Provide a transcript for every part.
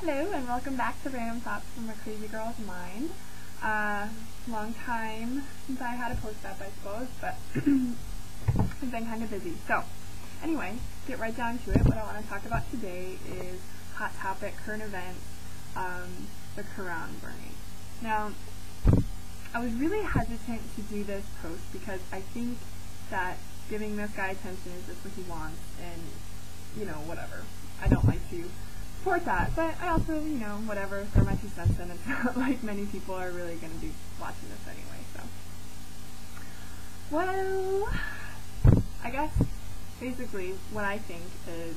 Hello and welcome back to Random Thoughts from a Crazy Girl's Mind. Long time since I had a post up, I suppose, but I've been kind of busy. So, anyway, get right down to it. What I want to talk about today is hot topic, current events, the Koran burning. Now, I was really hesitant to do this post because I think that giving this guy attention is just what he wants, and, whatever. I don't like to support that, but I also, whatever, throw my 2 cents in. It's not like many people are really going to be watching this anyway, so. Well, I guess, basically, what I think is,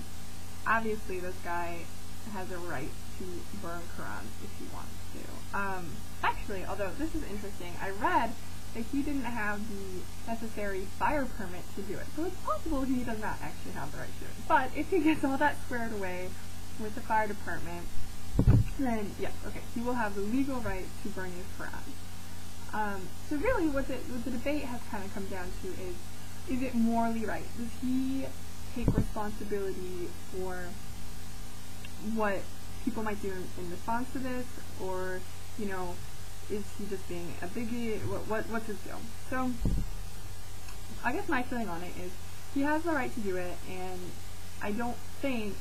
obviously this guy has a right to burn Quran if he wants to. Actually, although this is interesting, I read that he didn't have the necessary fire permit to do it, so it's possible he does not actually have the right to do it. But if he gets all that squared away with the fire department, then yes, okay, he will have the legal right to burn his Quran. So really what the debate has kind of come down to is it morally right? Does he take responsibility for what people might do in response to this, or, is he just being a bigot? What's his deal? So, I guess my feeling on it is he has the right to do it, and I don't think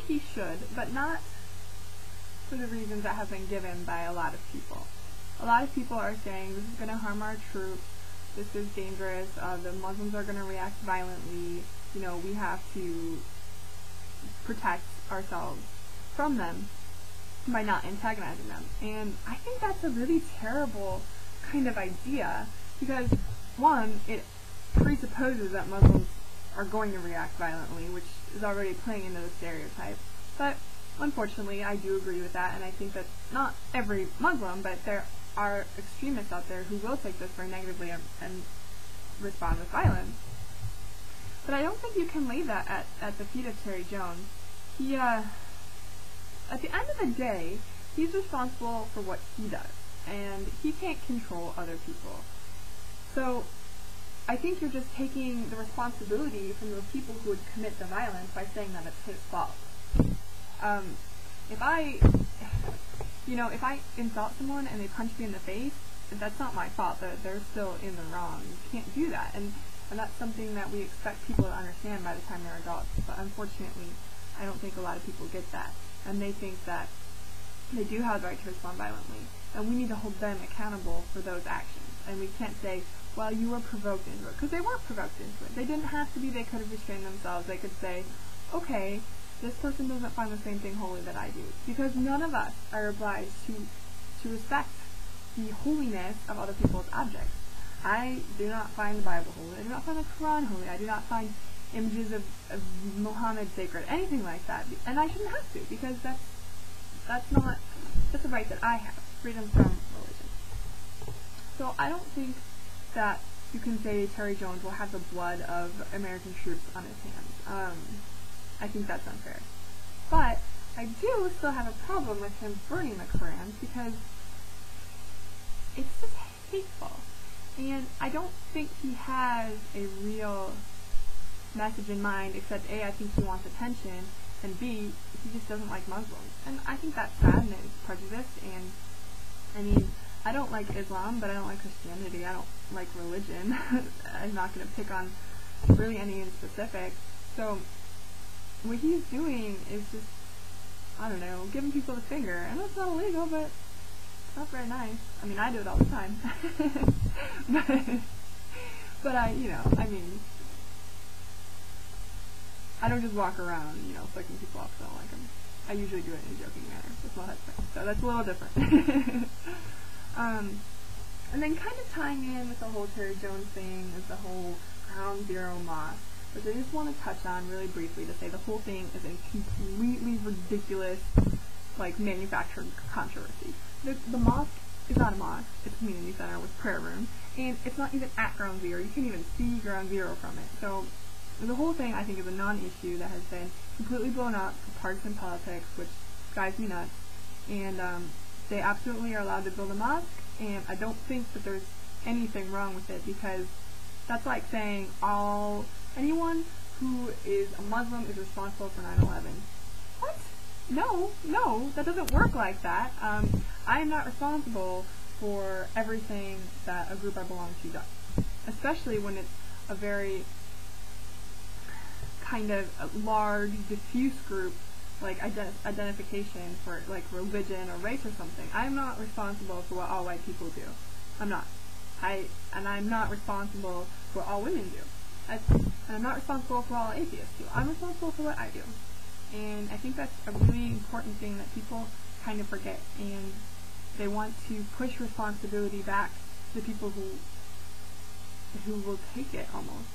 he should, but not for the reasons that have been given by a lot of people. A lot of people are saying this is going to harm our troops, this is dangerous, the Muslims are going to react violently, we have to protect ourselves from them by not antagonizing them. And I think that's a really terrible kind of idea, because one, it presupposes that Muslims are going to react violently, which is already playing into the stereotype. But unfortunately, I do agree with that, and I think that not every Muslim, but there are extremists out there who will take this very negatively and respond with violence. But I don't think you can lay that at the feet of Terry Jones. He, at the end of the day, he's responsible for what he does, and he can't control other people. So, I think you're just taking the responsibility from those people who would commit the violence by saying that it's his fault. If I insult someone and they punch me in the face, that's not my fault. They're still in the wrong. You can't do that, and that's something that we expect people to understand by the time they're adults. But unfortunately, I don't think a lot of people get that, and they think that they do have the right to respond violently, and we need to hold them accountable for those actions. And we can't say, well, you were provoked into it, because they weren't provoked into it. They didn't have to be. They could have restrained themselves. They could say, okay, this person doesn't find the same thing holy that I do, because none of us are obliged to respect the holiness of other people's objects. I do not find the Bible holy. I do not find the Quran holy. I do not find images of Muhammad sacred, anything like that. And I shouldn't have to, because that's a right that I have, freedom from religion. So I don't think that you can say Terry Jones will have the blood of American troops on his hands. I think that's unfair. But I do still have a problem with him burning the Quran, because it's just hateful. And I don't think he has a real message in mind, except A, I think he wants attention, and B, he just doesn't like Muslims. And I think that's sad, and it's prejudiced, and I mean, I don't like Islam, but I don't like Christianity. I don't like religion. I'm not going to pick on really any in specific. So what he's doing is just, I don't know, giving people the finger. I know it's not illegal, but it's not very nice. I mean, I do it all the time. but I mean, I don't just walk around, flicking people off because I don't like them. I usually do it in a joking manner with my husband, so that's a little different. And then kind of tying in with the whole Terry Jones thing is the whole Ground Zero mosque, which I just want to touch on really briefly to say the whole thing is a completely ridiculous, manufactured controversy. The mosque is not a mosque, it's a community center with prayer rooms, and it's not even at Ground Zero. You can't even see Ground Zero from it. So the whole thing, I think, is a non-issue that has been completely blown up for partisan politics, which drives me nuts. And they absolutely are allowed to build a mosque, and I don't think that there's anything wrong with it, because that's like saying anyone who is a Muslim is responsible for 9/11. What? No, that doesn't work like that. I am not responsible for everything that a group I belong to does, especially when it's a very kind of a large, diffuse group, like identification for like religion or race or something. I'm not responsible for what all white people do. I'm not. And I'm not responsible for what all women do. And I'm not responsible for what all atheists do. I'm responsible for what I do. And I think that's a really important thing that people kind of forget, and they want to push responsibility back to the people who will take it almost.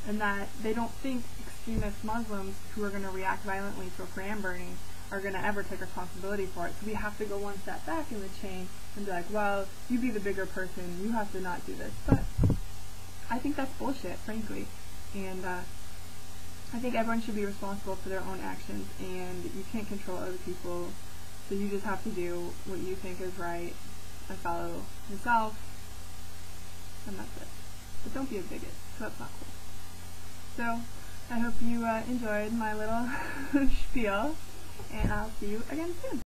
And that they don't think extremist Muslims who are going to react violently to a Quran burning are going to ever take responsibility for it. So we have to go one step back in the chain and be like, well, you be the bigger person, you have to not do this. But I think that's bullshit, frankly. And I think everyone should be responsible for their own actions, and you can't control other people, so you just have to do what you think is right and follow yourself, and that's it. But don't be a bigot, so that's not cool. So, I hope you enjoyed my little spiel, and I'll see you again soon.